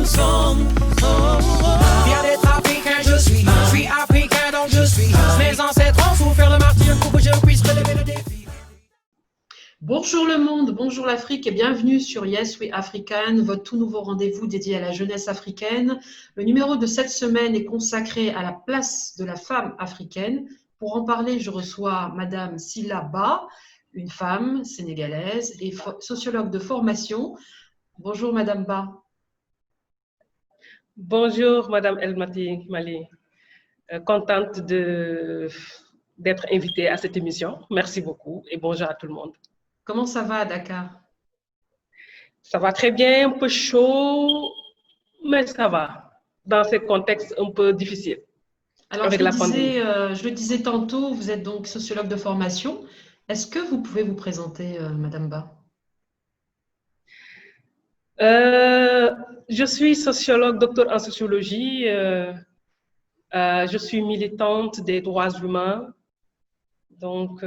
ensemble. Fier d'être africain, je suis africain donc je suis. Mes ancêtres ont souffert le martyre pour que je puisse relever le défi. Bonjour le monde, bonjour l'Afrique et bienvenue sur Yes We African, votre tout nouveau rendez-vous dédié à la jeunesse africaine. Le numéro de cette semaine est consacré à la place de la femme africaine. Pour en parler, je reçois Madame Sylla Ba, une femme sénégalaise et sociologue de formation. Bonjour Madame Ba. Bonjour Madame Elmati Mali, contente d'être invitée à cette émission. Merci beaucoup et bonjour à tout le monde. Comment ça va à Dakar? Ça va très bien, un peu chaud, mais ça va, dans ce contexte un peu difficile. Alors, je le disais tantôt, vous êtes donc sociologue de formation. Est-ce que vous pouvez vous présenter, Madame Ba? Je suis sociologue, docteur en sociologie. Je suis militante des droits humains, donc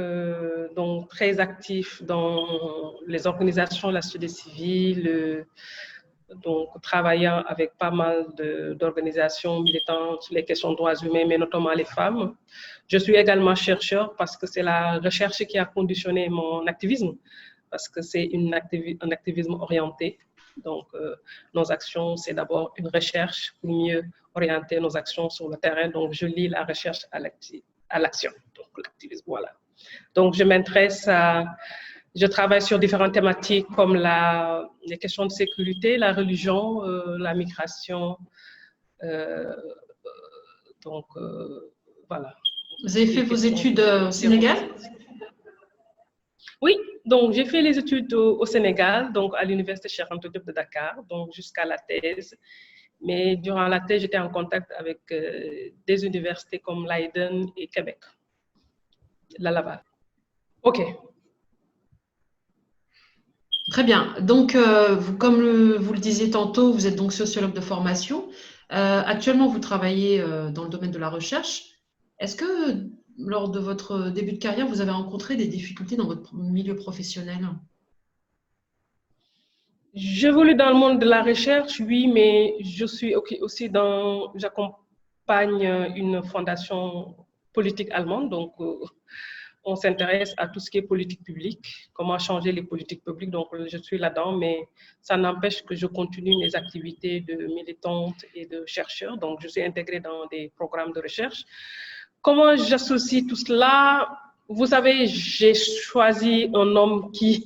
très active dans les organisations de la société civile, donc travaillant avec pas mal d'organisations militantes sur les questions de droits humains, mais notamment les femmes. Je suis également chercheur parce que c'est la recherche qui a conditionné mon activisme, parce que c'est un activisme orienté. Donc, nos actions, c'est d'abord une recherche pour mieux orienter nos actions sur le terrain. Donc, je lie la recherche à l'action, donc l'activisme, voilà. Donc, je travaille sur différentes thématiques comme les questions de sécurité, la religion, la migration. Voilà. Vous avez fait vos études au Sénégal? Oui, donc j'ai fait les études au Sénégal, donc à l'université Cheikh Anta Diop de Dakar, donc jusqu'à la thèse. Mais durant la thèse, j'étais en contact avec des universités comme Leiden et Québec, la Laval. OK. Très bien. Donc, comme vous le disiez tantôt, vous êtes donc sociologue de formation. Actuellement, vous travaillez dans le domaine de la recherche. Est-ce que lors de votre début de carrière, vous avez rencontré des difficultés dans votre milieu professionnel? J'évolue dans le monde de la recherche, oui, mais je suis aussi j'accompagne une fondation politique allemande, donc on s'intéresse à tout ce qui est politique publique, comment changer les politiques publiques, donc je suis là-dedans, mais ça n'empêche que je continue mes activités de militante et de chercheur, donc je suis intégrée dans des programmes de recherche. Comment j'associe tout cela? Vous savez, j'ai choisi un homme qui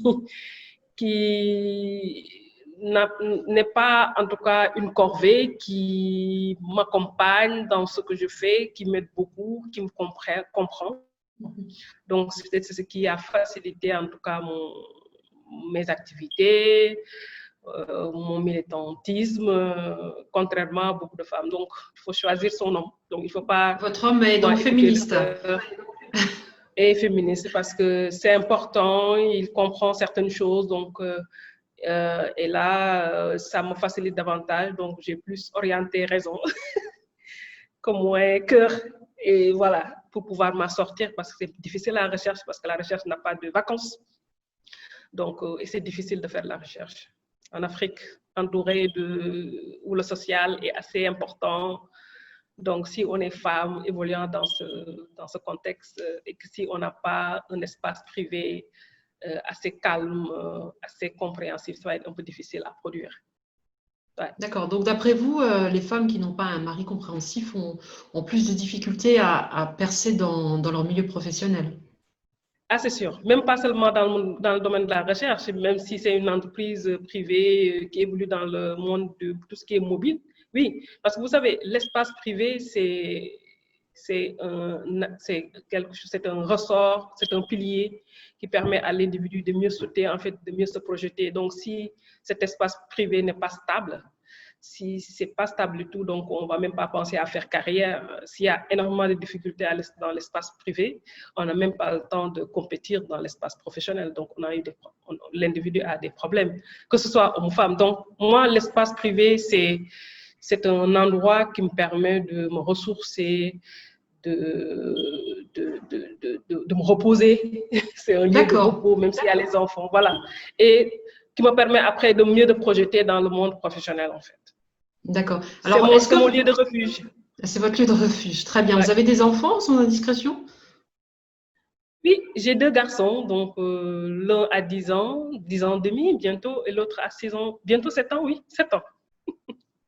n'est pas en tout cas une corvée, qui m'accompagne dans ce que je fais, qui m'aide beaucoup, qui me comprend. Donc, c'est ce qui a facilité en tout cas mes activités, mon militantisme, contrairement à beaucoup de femmes. Donc, il faut choisir son homme. Donc, il faut pas... Votre homme est donc féministe. Et féministe parce que c'est important, il comprend certaines choses. Donc, et là, ça me facilite davantage. Donc, j'ai plus orienté raison que moins cœur. Et voilà, pour pouvoir m'en sortir parce que c'est difficile la recherche, parce que la recherche n'a pas de vacances. Donc, et c'est difficile de faire la recherche. En Afrique, entourée où le social est assez important. Donc, si on est femme évoluant dans ce contexte et que si on n'a pas un espace privé assez calme, assez compréhensif, ça va être un peu difficile à produire. Ouais. D'accord. Donc, d'après vous, les femmes qui n'ont pas un mari compréhensif ont plus de difficultés à percer dans leur milieu professionnel? Ah, c'est sûr. Même pas seulement dans le domaine de la recherche, même si c'est une entreprise privée qui évolue dans le monde de tout ce qui est mobile. Oui, parce que vous savez, l'espace privé, c'est un ressort, c'est un pilier qui permet à l'individu de mieux sauter, en fait, de mieux se projeter. Donc, si cet espace privé n'est pas stable, si c'est pas stable du tout, donc on va même pas penser à faire carrière. S'il y a énormément de difficultés dans l'espace privé, on n'a même pas le temps de compétir dans l'espace professionnel. Donc, l'individu a des problèmes, que ce soit homme ou femme. Donc, moi, l'espace privé, c'est un endroit qui me permet de me ressourcer, de me reposer. C'est un lieu de repos, même s'il y a les enfants, voilà. Et qui me permet après de mieux de projeter dans le monde professionnel, en fait. D'accord. C'est Alors, mon, est-ce c'est mon que lieu de refuge. c'est votre lieu de refuge? Très bien. Vous Ouais. avez des enfants, sans indiscrétion? Oui, j'ai deux garçons, donc l'un a 10 ans et demi bientôt, et l'autre a 6 ans, bientôt 7 ans, oui, 7 ans.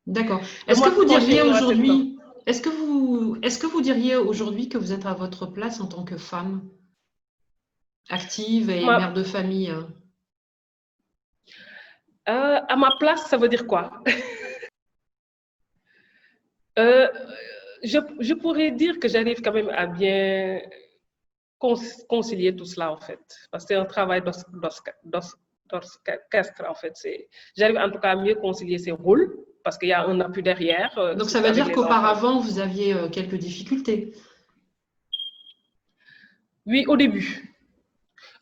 D'accord. Le Est-ce que mois vous prochain, diriez il aura 7 ans. aujourd'hui, est-ce que vous diriez aujourd'hui que vous êtes à votre place en tant que femme active et Ma- mère de famille? à ma place, ça veut dire quoi? Euh, je pourrais dire que j'arrive quand même à bien concilier tout cela, en fait, parce que c'est un travail d'orchestre, en fait. J'arrive en tout cas à mieux concilier ces rôles, parce qu'il y a un appui derrière, Donc, ça surtout veut avec dire les enfants. qu'auparavant, vous aviez quelques difficultés. Oui, au début.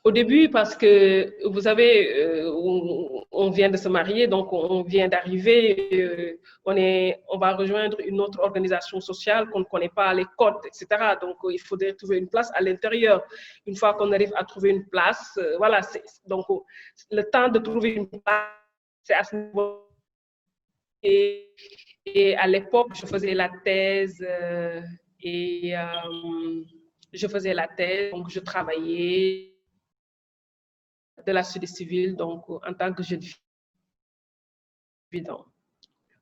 Au début, parce que vous savez, on vient de se marier, donc on vient d'arriver, on va rejoindre une autre organisation sociale qu'on ne connaît pas les codes, etc. Donc il faudrait trouver une place à l'intérieur. Une fois qu'on arrive à trouver une place, voilà, donc le temps de trouver une place, c'est à ce niveau. Et à l'époque, je faisais la thèse et je faisais la thèse, donc je travaillais de la société civile, donc en tant que jeune fille. Donc,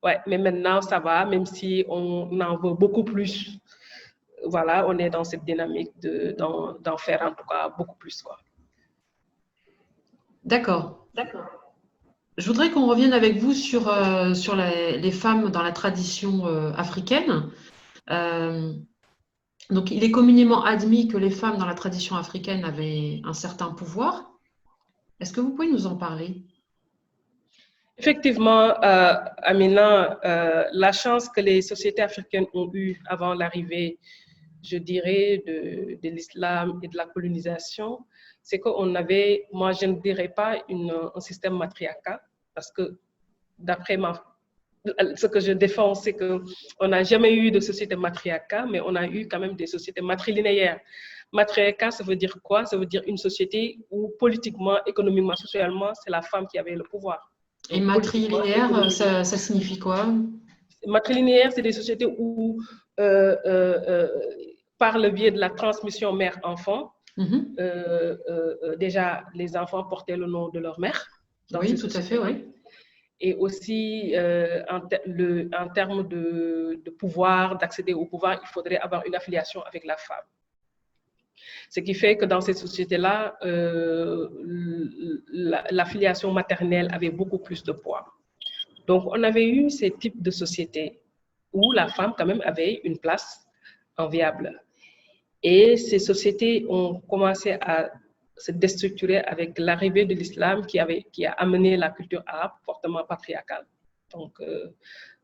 ouais, mais maintenant, ça va, même si on en veut beaucoup plus. Voilà, on est dans cette dynamique d'en faire en tout cas beaucoup plus, quoi. D'accord. Je voudrais qu'on revienne avec vous sur les femmes dans la tradition africaine. Euh, donc, il est communément admis que les femmes dans la tradition africaine avaient un certain pouvoir. Est-ce que vous pouvez nous en parler? Effectivement, Amina, la chance que les sociétés africaines ont eue avant l'arrivée, je dirais, de l'islam et de la colonisation, c'est qu'on avait, moi je ne dirais pas un système matriarcal, parce que d'après ce que je défends, c'est qu'on n'a jamais eu de société matriarcale, mais on a eu quand même des sociétés matrilinéaires. Matriarcat, ça veut dire quoi? Ça veut dire une société où politiquement, économiquement, socialement, c'est la femme qui avait le pouvoir. Et Donc, politiquement, matrilinéaire, économiquement. ça signifie quoi? Matrilinéaire, c'est des sociétés où, euh, euh, euh, par le biais de la transmission mère-enfant, Mhm. déjà, les enfants portaient le nom de leur mère dans Oui, ces tout à fait, sociétés-là. oui. Et aussi, en termes de pouvoir, d'accéder au pouvoir, il faudrait avoir une affiliation avec la femme. Ce qui fait que dans ces sociétés-là, l'affiliation maternelle avait beaucoup plus de poids. Donc, on avait eu ces types de sociétés où la femme, quand même, avait une place enviable. Et ces sociétés ont commencé à se déstructurer avec l'arrivée de l'islam qui a amené la culture arabe fortement patriarcale. Donc,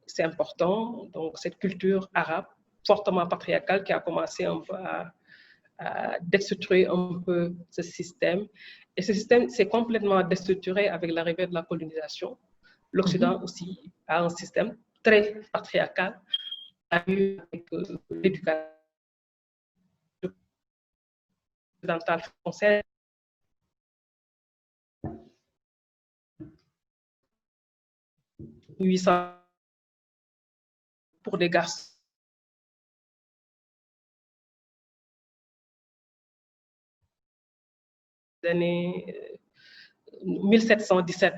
c'est important. Donc, cette culture arabe fortement patriarcale qui a commencé un peu à déstructurer un peu ce système. Et ce système s'est complètement déstructuré avec l'arrivée de la colonisation. L'Occident Mhm. aussi a un système très patriarcal, avec l'éducation occidentale française. Pour des garçons. Des années 1717,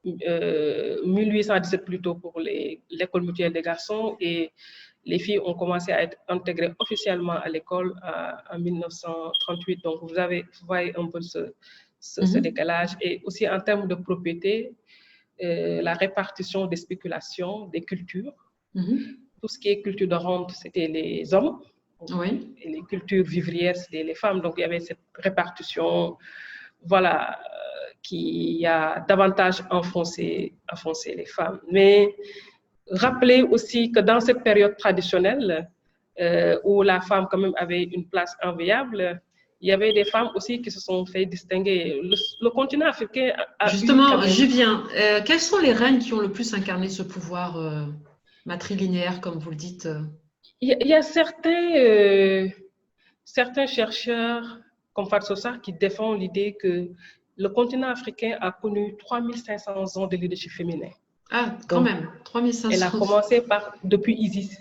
1817 plutôt pour l'école mutuelle des garçons, et les filles ont commencé à être intégrées officiellement à l'école en 1938. Donc vous voyez un peu ce décalage. Et aussi en termes de propriété, la répartition des spéculations, des cultures. Tout ce qui est culture de rente, c'était les hommes. Oui. Et les cultures vivrières, c'était les femmes. Donc, il y avait cette répartition, voilà, qui a davantage enfoncé les femmes. Mais rappelez aussi que dans cette période traditionnelle, où la femme quand même avait une place enviable, il y avait des femmes aussi qui se sont fait distinguer. Le continent africain a eu quand Justement, même... j'y viens. Quelles sont les reines qui ont le plus incarné ce pouvoir matrilinéaire, comme vous le dites? Il y a certains chercheurs, comme Fatsosa, qui défendent l'idée que le continent africain a connu 3500 ans de leadership féminin. Ah, quand Donc, même, elle a 3500. commencé depuis Isis,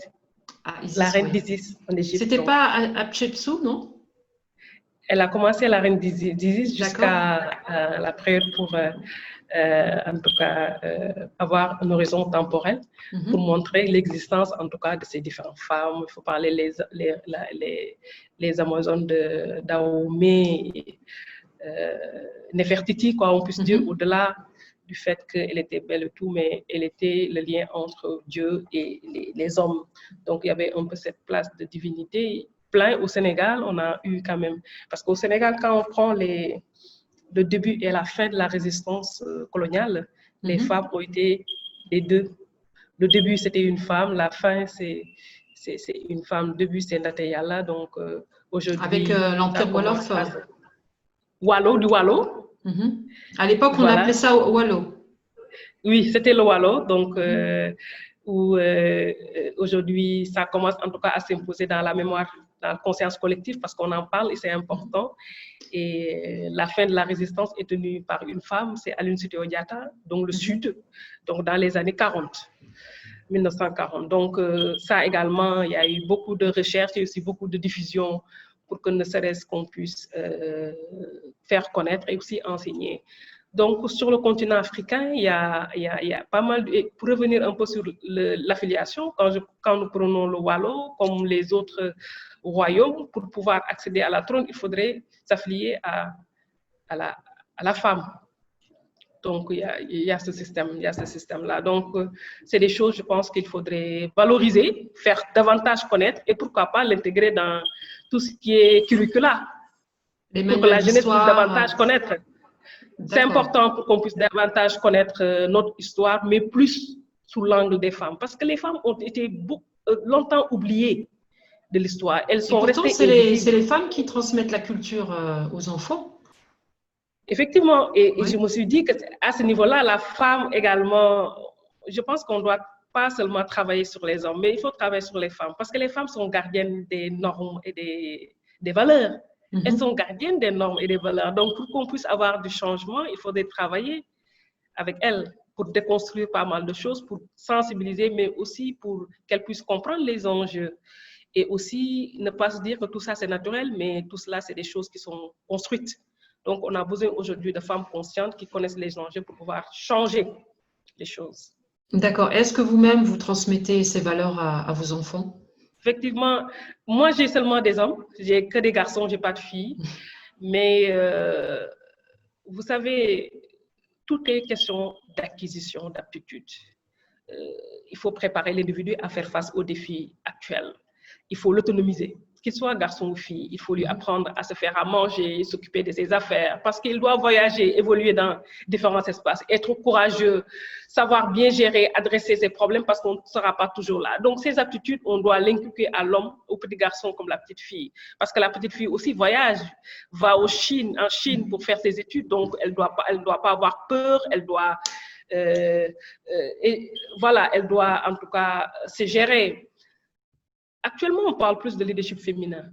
Ah, la Isis, reine oui. d'Isis en Égypte. C'était Donc, pas Hatshepsut, non? elle a commencé la reine d'Isis D'accord. jusqu'à la période pour, en tout cas, avoir un horizon temporel pour Mhm. montrer l'existence, en tout cas, de ces différentes femmes. Il faut parler les Amazones de Dahomey, Nefertiti, quoi, on puisse dire, Mhm. au-delà du fait qu'elle était belle et tout, mais elle était le lien entre Dieu et les hommes. Donc, il y avait un peu cette place de divinité. Plein au Sénégal, on a eu quand même. Parce qu'au Sénégal, quand on prend le début et la fin de la résistance coloniale, les Mhm. femmes ont été les deux. Le début, c'était une femme, la fin, c'est une femme. Le début, c'est Ndaté Yalla. Donc, Avec aujourd'hui, ça l'Empire commence Wolof. à se... Wallo, du Wallo, Mhm. À l'époque, on appelait voilà. ça Wallo. Oui, c'était le Wallo, donc où aujourd'hui ça commence en tout cas à s'imposer dans la mémoire, dans la conscience collective parce qu'on en parle et c'est important. Et la fin de la résistance est tenue par une femme, c'est Aline Sitoé Diatta, donc le Sud, donc dans les années 40. 1940. Donc, ça également, il y a eu beaucoup de recherches et aussi beaucoup de diffusion pour que ne serait-ce qu'on puisse faire connaître et aussi enseigner. Donc, sur le continent africain, il y a pas mal. Et pour revenir un peu sur l'affiliation, quand nous prenons le Wallo, comme les autres royaumes, pour pouvoir accéder à la trône, il faudrait s'affilier à la femme. Donc, il y a ce système-là. Donc, c'est des choses, je pense, qu'il faudrait valoriser, faire davantage connaître et pourquoi pas l'intégrer dans tout ce qui est curricula Les pour que manuels la jeunesse puisse d'histoire. davantage connaître. C'est D'accord. important pour qu'on puisse davantage connaître notre histoire, mais plus sous l'angle des femmes. Parce que les femmes ont été longtemps oubliées de l'histoire. Elles Et sont pourtant, restées c'est invisibles. les femmes qui transmettent la culture aux enfants. Effectivement, et je Oui. me suis dit qu'à ce niveau-là, la femme également, je pense qu'on ne doit pas seulement travailler sur les hommes, mais il faut travailler sur les femmes, parce que les femmes sont gardiennes des normes et des valeurs. Elles sont Mhm. gardiennes des normes et des valeurs. Donc, pour qu'on puisse avoir du changement, il faudrait travailler avec elles pour déconstruire pas mal de choses, pour sensibiliser, mais aussi pour qu'elles puissent comprendre les enjeux. Et aussi, ne pas se dire que tout ça, c'est naturel, mais tout cela, c'est des choses qui sont construites. Donc, on a besoin aujourd'hui de femmes conscientes qui connaissent les enjeux pour pouvoir changer les choses. D'accord. Est-ce que vous-même, vous transmettez ces valeurs à vos enfants? Effectivement, moi, j'ai seulement des hommes. J'ai que des garçons, j'ai pas de filles. Mais vous savez, tout est question d'acquisition, d'aptitude. Il faut préparer l'individu à faire face aux défis actuels. Il faut l'autonomiser. Qu'il soit garçon ou fille, il faut lui apprendre à se faire à manger, s'occuper de ses affaires, parce qu'il doit voyager, évoluer dans différents espaces, être courageux, savoir bien gérer, adresser ses problèmes, parce qu'on ne sera pas toujours là. Donc, ces aptitudes, on doit l'inculquer à l'homme, au petit garçon comme la petite fille, parce que la petite fille aussi voyage, va en Chine pour faire ses études, donc elle doit pas avoir peur, elle doit et voilà, elle doit en tout cas se gérer. Actuellement, on parle plus de leadership féminin.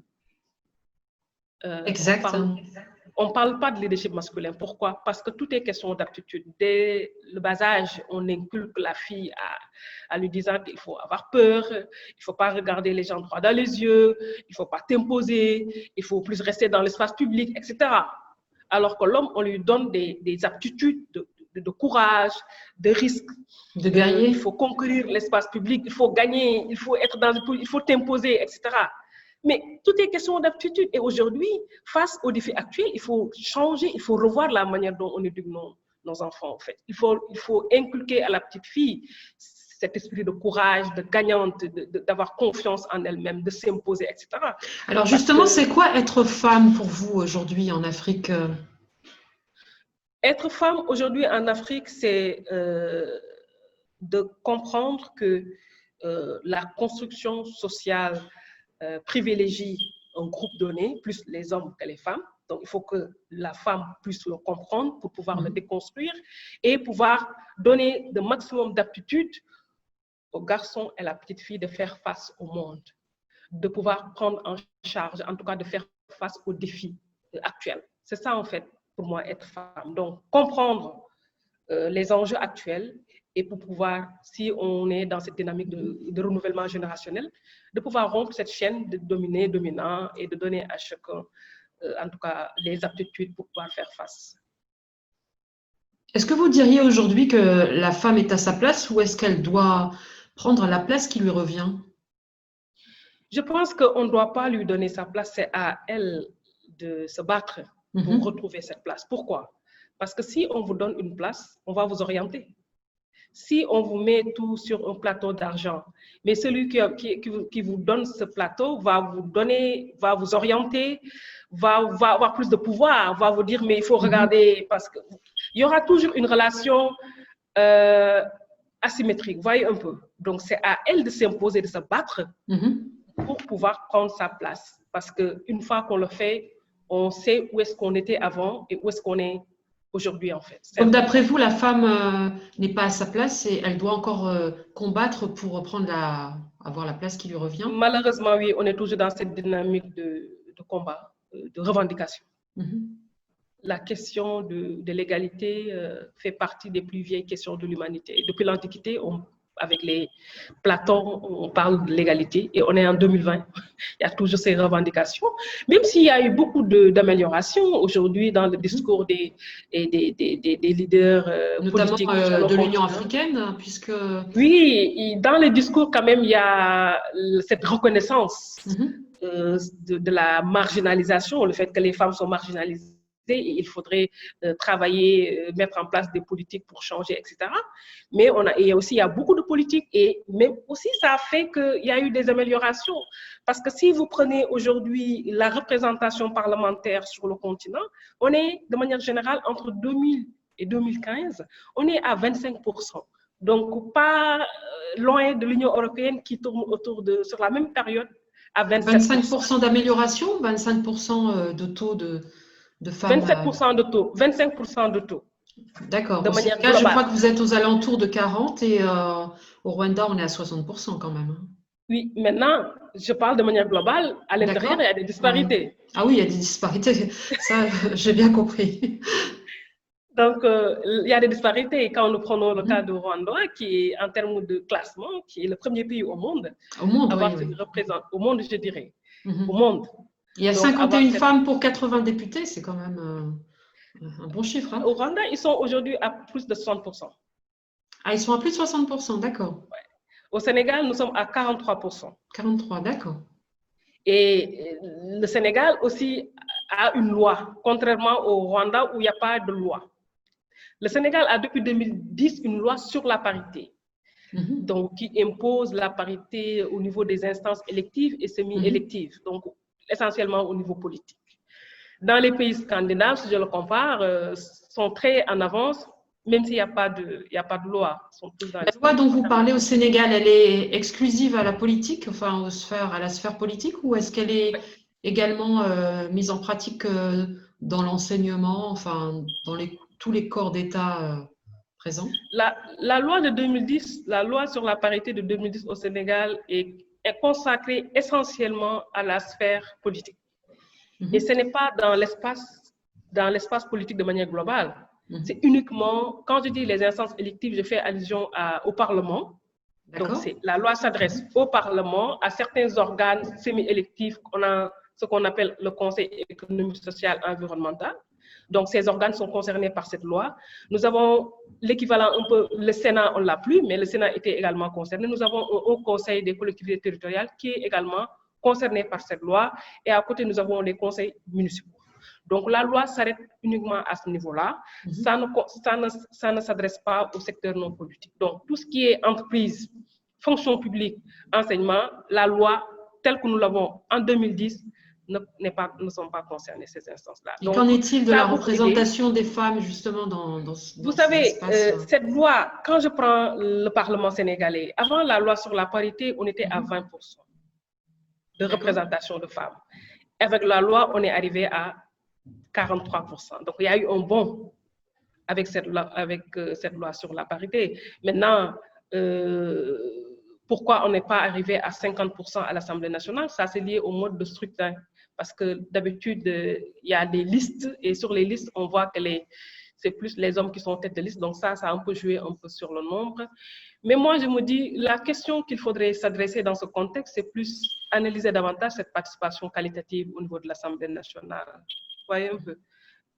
Exact. On parle pas de leadership masculin. Pourquoi? Parce que tout est question d'aptitude. Dès le bas âge, on inculque la fille à lui disant qu'il faut avoir peur, il faut pas regarder les gens droit dans les yeux, il faut pas t'imposer, il faut plus rester dans l'espace public, etc. Alors que l'homme, on lui donne des aptitudes de courage, de risque. De guerrier. Il faut conquérir l'espace public, il faut gagner, il faut être dans il faut t'imposer, etc. Mais tout est question d'aptitude. Et aujourd'hui, face aux défis actuels, il faut changer, il faut revoir la manière dont on éduque nos enfants, en fait. Il faut inculquer à la petite fille cet esprit de courage, de gagnante, d'avoir confiance en elle-même, de s'imposer, etc. Alors justement, c'est quoi être femme pour vous aujourd'hui en Afrique? Être femme aujourd'hui en Afrique, c'est de comprendre que la construction sociale privilégie un groupe donné, plus les hommes que les femmes. Donc, il faut que la femme puisse le comprendre pour pouvoir le déconstruire et pouvoir donner le maximum d'aptitude aux garçons et à la petite fille de faire face au monde, de pouvoir prendre en charge, en tout cas de faire face aux défis actuels. C'est ça, en fait, pour moi, être femme. Donc, comprendre les enjeux actuels et pour pouvoir, si on est dans cette dynamique de renouvellement générationnel, de pouvoir rompre cette chaîne de dominant et de donner à chacun, en tout cas, les aptitudes pour pouvoir faire face. Est-ce que vous diriez aujourd'hui que la femme est à sa place ou est-ce qu'elle doit prendre la place qui lui revient? Je pense qu'on ne doit pas lui donner sa place, c'est à elle de se battre pour retrouver cette place. Pourquoi? Parce que si on vous donne une place, on va vous orienter. Si on vous met tout sur un plateau d'argent, mais celui qui vous donne ce plateau va vous orienter, va avoir plus de pouvoir, va vous dire mais il faut regarder, parce qu'il y aura toujours une relation asymétrique, voyez un peu. Donc c'est à elle de s'imposer, de se battre pour pouvoir prendre sa place. Parce qu'une fois qu'on le fait, on sait où est-ce qu'on était avant et où est-ce qu'on est aujourd'hui en fait. Donc d'après vous, la femme n'est pas à sa place et elle doit encore combattre pour avoir la place qui lui revient? Malheureusement, oui, on est toujours dans cette dynamique de combat, de revendication. La question de l'égalité fait partie des plus vieilles questions de l'humanité. Depuis l'Antiquité, avec les Platon, on parle de l'égalité et on est en 2020. Il y a toujours ces revendications, même s'il y a eu beaucoup d'améliorations aujourd'hui dans le discours des leaders notamment politiques. De l'Union africaine, puisque... Oui, dans les discours quand même, il y a cette reconnaissance de la marginalisation, le fait que les femmes sont marginalisées. Et il faudrait travailler, mettre en place des politiques pour changer, etc. Mais il y a beaucoup de politiques et même aussi ça a fait qu'il y a eu des améliorations. Parce que si vous prenez aujourd'hui la représentation parlementaire sur le continent, on est de manière générale entre 2000 et 2015, on est à 25%. Donc pas loin de l'Union européenne qui tourne sur la même période à 27%. 25% d'amélioration, 25% de taux de femmes. 27% de taux. 25% de taux. D'accord. De manière globale. Je crois que vous êtes aux alentours de 40 et au Rwanda, on est à 60% quand même. Oui, maintenant, je parle de manière globale. À l'intérieur, il y a des disparités. Ah oui, il y a des disparités. Ça, j'ai bien compris. Donc, il y a des disparités. Quand nous prenons le cas du Rwanda, qui est en termes de classement, qui est le premier pays au monde, au monde, au monde, je dirais, au monde. Il y a 51 femmes pour 80 députés, c'est quand même un bon chiffre. Hein. Au Rwanda, ils sont aujourd'hui à plus de 60%. Ah, ils sont à plus de 60%, d'accord. Ouais. Au Sénégal, nous sommes à 43%. 43, d'accord. Et le Sénégal aussi a une loi, contrairement au Rwanda où il n'y a pas de loi. Le Sénégal a depuis 2010 une loi sur la parité. Donc, qui impose la parité au niveau des instances électives et semi-électives. Donc, essentiellement au niveau politique. Dans les pays scandinaves, si je le compare, sont très en avance, même s'il n'y a pas de loi. La loi dont vous parlez au Sénégal, elle est exclusive à la politique, enfin à la sphère politique, ou est-ce qu'elle est également mise en pratique dans l'enseignement, enfin dans tous les corps d'État présents? La loi de 2010, la loi sur la parité de 2010 au Sénégal est consacrée essentiellement à la sphère politique. Et ce n'est pas dans l'espace politique de manière globale. C'est uniquement, quand je dis les instances électives, je fais allusion au Parlement. Donc, la loi s'adresse au Parlement, à certains organes semi-électifs. On a ce qu'on appelle le Conseil économique, social et environnemental. Donc, ces organes sont concernés par cette loi. Nous avons l'équivalent un peu, le Sénat, on ne l'a plus, mais le Sénat était également concerné. Nous avons un Haut Conseil des collectivités territoriales qui est également concerné par cette loi. Et à côté, nous avons les conseils municipaux. Donc, la loi s'arrête uniquement à ce niveau-là. Ça ne s'adresse pas au secteur non politique. Donc, tout ce qui est entreprise, fonction publique, enseignement, la loi telle que nous l'avons en 2010, ne sont pas concernées ces instances-là. Et qu'en est-il de la représentation des femmes justement dans Vous savez, cette loi, quand je prends le Parlement sénégalais, avant la loi sur la parité, on était à 20% de représentation de femmes. Avec la loi, on est arrivé à 43%. Donc, il y a eu un bond avec cette loi sur la parité. Maintenant, pourquoi on n'est pas arrivé à 50% à l'Assemblée nationale? Ça, c'est lié au mode de scrutin. Parce que d'habitude, il y a des listes et sur les listes, on voit que c'est plus les hommes qui sont tête de liste. Donc ça a un peu joué un peu sur le nombre. Mais moi, je me dis, la question qu'il faudrait s'adresser dans ce contexte, c'est plus analyser davantage cette participation qualitative au niveau de l'Assemblée nationale. Vous voyez un peu.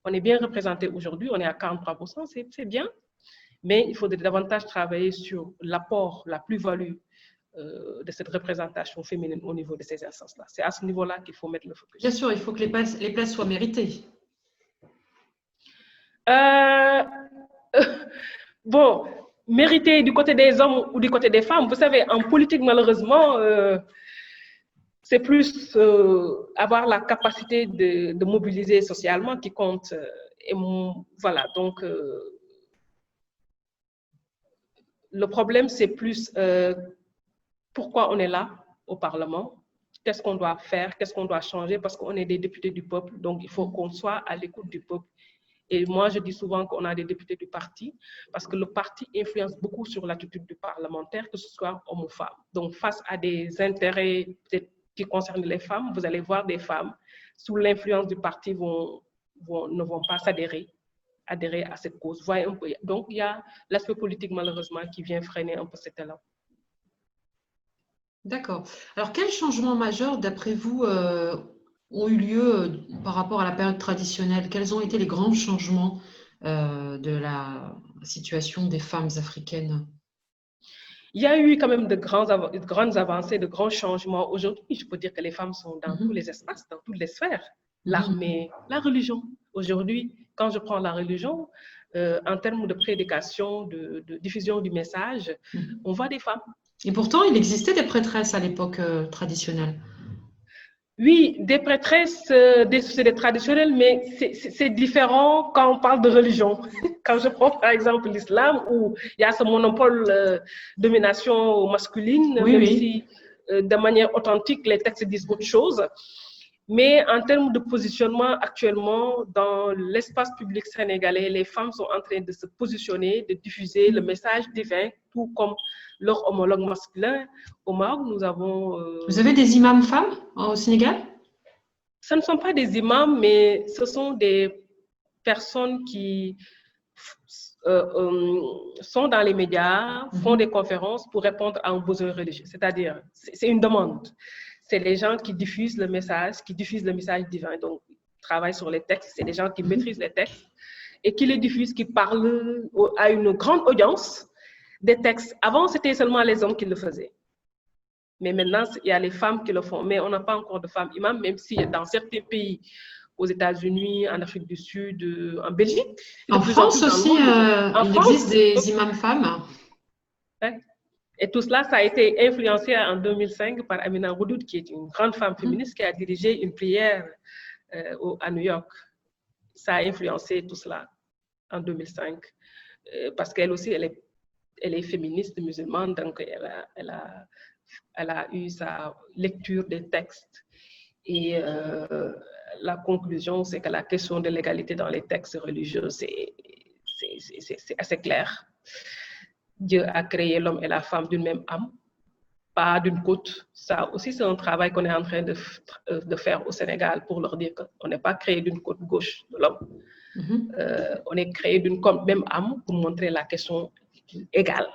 On est bien représenté aujourd'hui, on est à 43%, c'est bien. Mais il faudrait davantage travailler sur l'apport, la plus-value de cette représentation féminine au niveau de ces instances-là. C'est à ce niveau-là qu'il faut mettre le focus. Bien sûr, il faut que les places soient méritées. Bon, mériter du côté des hommes ou du côté des femmes, vous savez, en politique, malheureusement, c'est plus avoir la capacité de mobiliser socialement qui compte. Et voilà, donc, le problème, c'est plus pourquoi on est là au Parlement, qu'est-ce qu'on doit faire, qu'est-ce qu'on doit changer, parce qu'on est des députés du peuple, donc il faut qu'on soit à l'écoute du peuple. Et moi, je dis souvent qu'on a des députés du parti, parce que le parti influence beaucoup sur l'attitude du parlementaire, que ce soit homme ou femme. Donc, face à des intérêts qui concernent les femmes, vous allez voir des femmes, sous l'influence du parti, ne vont pas adhérer à cette cause. Voyez un peu. Donc, il y a l'aspect politique, malheureusement, qui vient freiner un peu cet élan. D'accord. Alors, quels changements majeurs, d'après vous, ont eu lieu par rapport à la période traditionnelle? Quels ont été les grands changements de la situation des femmes africaines? Il y a eu quand même de grandes avancées, de grands changements. Aujourd'hui, je peux dire que les femmes sont dans tous les espaces, dans toutes les sphères. L'armée, la religion. Aujourd'hui, quand je prends la religion, en termes de prédication, de diffusion du message, on voit des femmes. Et pourtant, il existait des prêtresses à l'époque traditionnelle. Oui, des prêtresses, c'est des traditionnels, mais c'est différent quand on parle de religion. Quand je prends par exemple l'islam, où il y a ce monopole de domination masculine, même si de manière authentique, les textes disent autre chose. Mais en termes de positionnement, actuellement, dans l'espace public sénégalais, les femmes sont en train de se positionner, de diffuser le message divin, tout comme leur homologue masculin. Au Maroc, nous avons... Vous avez des imams femmes au Sénégal? Ce ne sont pas des imams, mais ce sont des personnes qui sont dans les médias, font des conférences pour répondre à un besoin religieux. C'est-à-dire, c'est une demande. C'est les gens qui diffusent le message divin. Donc, ils travaillent sur les textes. C'est des gens qui maîtrisent les textes et qui les diffusent, qui parlent à une grande audience des textes. Avant, c'était seulement les hommes qui le faisaient. Mais maintenant, il y a les femmes qui le font. Mais on n'a pas encore de femmes imams, même si dans certains pays, aux États-Unis, en Afrique du Sud, en Belgique. En France aussi, il existe des imams femmes. Ouais. Et tout cela, ça a été influencé en 2005 par Amina Roudoud, qui est une grande femme féministe qui a dirigé une prière à New York. Ça a influencé tout cela en 2005. Parce qu'elle aussi, elle est féministe musulmane, donc elle a eu sa lecture des textes. Et la conclusion, c'est que la question de l'égalité dans les textes religieux, c'est assez clair. Dieu a créé l'homme et la femme d'une même âme, pas d'une côte. Ça aussi, c'est un travail qu'on est en train de faire au Sénégal pour leur dire qu'on n'est pas créé d'une côte gauche de l'homme. On est créé d'une même âme pour montrer la question égale,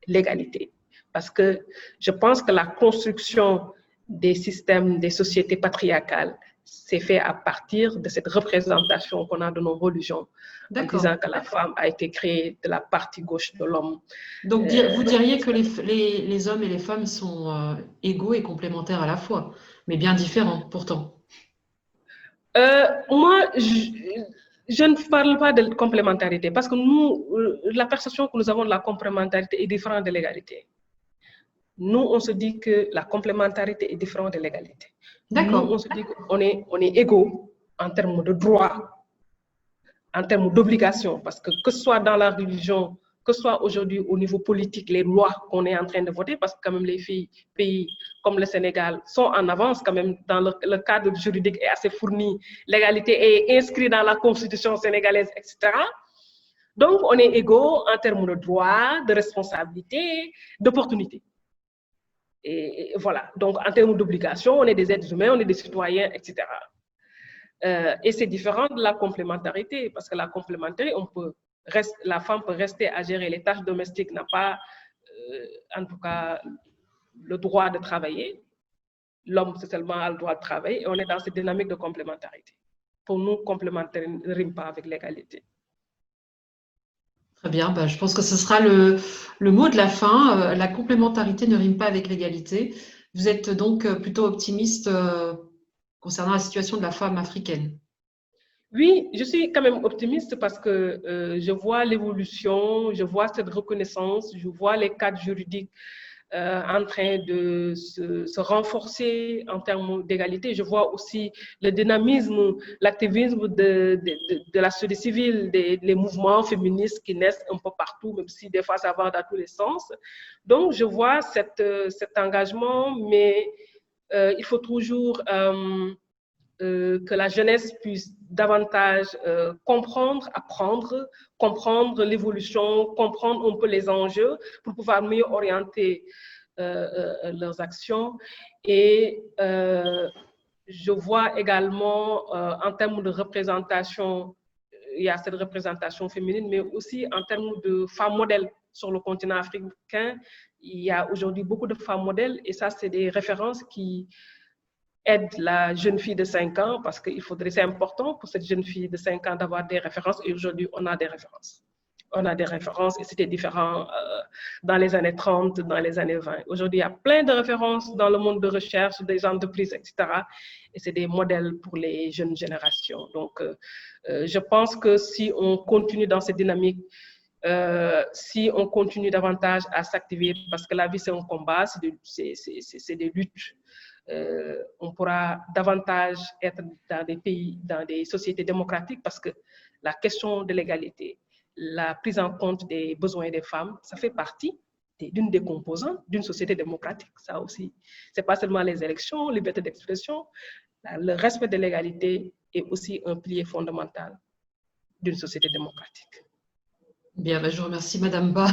l'égalité. Parce que je pense que la construction des systèmes, des sociétés patriarcales, c'est fait à partir de cette représentation qu'on a de nos religions, en disant que la femme a été créée de la partie gauche de l'homme. Donc, vous diriez que les hommes et les femmes sont égaux et complémentaires à la fois, mais bien différents pourtant. Moi, je ne parle pas de complémentarité, parce que nous, la perception que nous avons de la complémentarité est différente de l'égalité. Nous, on se dit que la complémentarité est différente de l'égalité. D'accord. Nous, on se dit qu'on est égaux en termes de droits, en termes d'obligations, parce que ce soit dans la religion, que ce soit aujourd'hui au niveau politique, les lois qu'on est en train de voter, parce que quand même les pays comme le Sénégal sont en avance quand même dans le cadre juridique est assez fourni, l'égalité est inscrite dans la constitution sénégalaise, etc. Donc, on est égaux en termes de droits, de responsabilités, d'opportunités. Et voilà, donc en termes d'obligations, on est des êtres humains, on est des citoyens, etc. Et c'est différent de la complémentarité, parce que la complémentarité, la femme peut rester à gérer les tâches domestiques, n'a pas, en tout cas, le droit de travailler. L'homme, c'est seulement a le droit de travailler, et on est dans cette dynamique de complémentarité. Pour nous, complémentarité ne rime pas avec l'égalité. Très bien, je pense que ce sera le mot de la fin. La complémentarité ne rime pas avec l'égalité. Vous êtes donc plutôt optimiste concernant la situation de la femme africaine. Oui, je suis quand même optimiste parce que je vois l'évolution, je vois cette reconnaissance, je vois les cadres juridiques en train de se renforcer en termes d'égalité. Je vois aussi le dynamisme, l'activisme de la société civile, les mouvements féministes qui naissent un peu partout, même si des fois ça va dans tous les sens. Donc, je vois cet engagement, mais il faut toujours que la jeunesse puisse davantage comprendre, apprendre, comprendre l'évolution, comprendre un peu les enjeux pour pouvoir mieux orienter leurs actions. Et je vois également en termes de représentation, il y a cette représentation féminine, mais aussi en termes de femmes modèles sur le continent africain. Il y a aujourd'hui beaucoup de femmes modèles et ça, c'est des références qui aide la jeune fille de 5 ans parce que c'est important pour cette jeune fille de 5 ans d'avoir des références et aujourd'hui on a des références. On a des références et c'était différent dans les années 30, dans les années 20. Aujourd'hui, il y a plein de références dans le monde de recherche, des entreprises, etc. Et c'est des modèles pour les jeunes générations. Donc, je pense que si on continue dans cette dynamique, si on continue davantage à s'activer, parce que la vie c'est un combat, c'est des luttes, on pourra davantage être dans des pays, dans des sociétés démocratiques parce que la question de l'égalité, la prise en compte des besoins des femmes, ça fait partie d'une des composantes d'une société démocratique. Ça aussi, c'est pas seulement les élections, liberté d'expression, le respect de l'égalité est aussi un pilier fondamental d'une société démocratique. Bien, je vous remercie Madame Ba.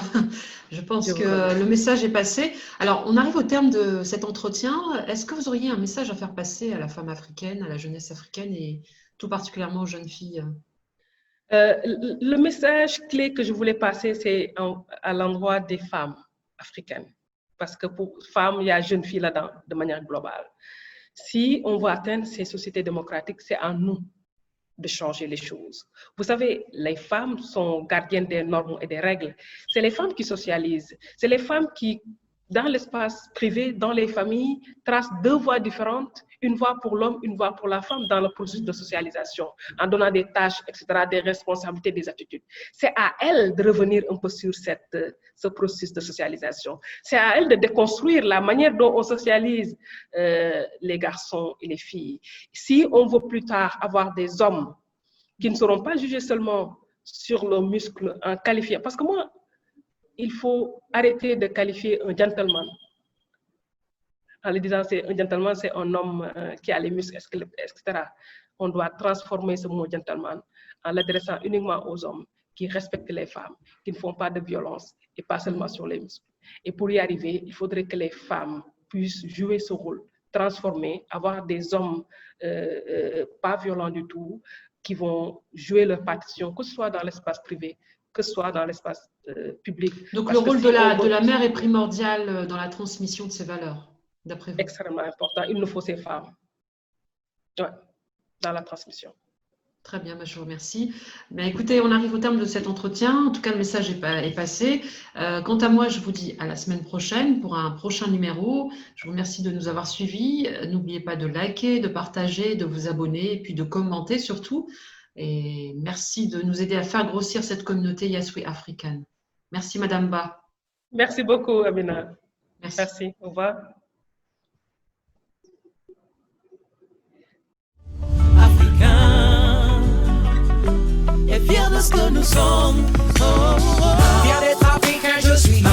Je pense que le message est passé. Alors, on arrive au terme de cet entretien. Est-ce que vous auriez un message à faire passer à la femme africaine, à la jeunesse africaine et tout particulièrement aux jeunes filles? Le message clé que je voulais passer, c'est à l'endroit des femmes africaines. Parce que pour femmes, il y a jeunes filles là-dedans, de manière globale. Si on veut atteindre ces sociétés démocratiques, c'est à nous de changer les choses. Vous savez, les femmes sont gardiennes des normes et des règles. C'est les femmes qui socialisent. C'est les femmes qui, dans l'espace privé, dans les familles, tracent 2 voies différentes, une voie pour l'homme, une voie pour la femme dans le processus de socialisation, en donnant des tâches, etc., des responsabilités, des attitudes. C'est à elles de revenir un peu sur ce processus de socialisation. C'est à elles de déconstruire la manière dont on socialise les garçons et les filles. Si on veut plus tard avoir des hommes qui ne seront pas jugés seulement sur le muscle en qualifiant, parce que moi, il faut arrêter de qualifier un gentleman. En le disant, un gentleman, c'est un homme qui a les muscles, etc. On doit transformer ce mot gentleman en l'adressant uniquement aux hommes qui respectent les femmes, qui ne font pas de violence et pas seulement sur les muscles. Et pour y arriver, il faudrait que les femmes puissent jouer ce rôle, transformer, avoir des hommes pas violents du tout, qui vont jouer leur partition, que ce soit dans l'espace privé, que ce soit dans l'espace public. Donc le rôle de la mère est primordial dans la transmission de ces valeurs, d'après vous? Extrêmement important. Il nous faut ces femmes dans la transmission. Très bien, je vous remercie. Écoutez, on arrive au terme de cet entretien. En tout cas, le message est passé. Quant à moi, je vous dis à la semaine prochaine pour un prochain numéro. Je vous remercie de nous avoir suivis. N'oubliez pas de liker, de partager, de vous abonner et puis de commenter surtout. Et merci de nous aider à faire grossir cette communauté Yes We African. Merci Madame Ba. Merci beaucoup Amina. Merci. Au revoir. Africain, et fier de ce que nous sommes. Fier d'être africain, je suis.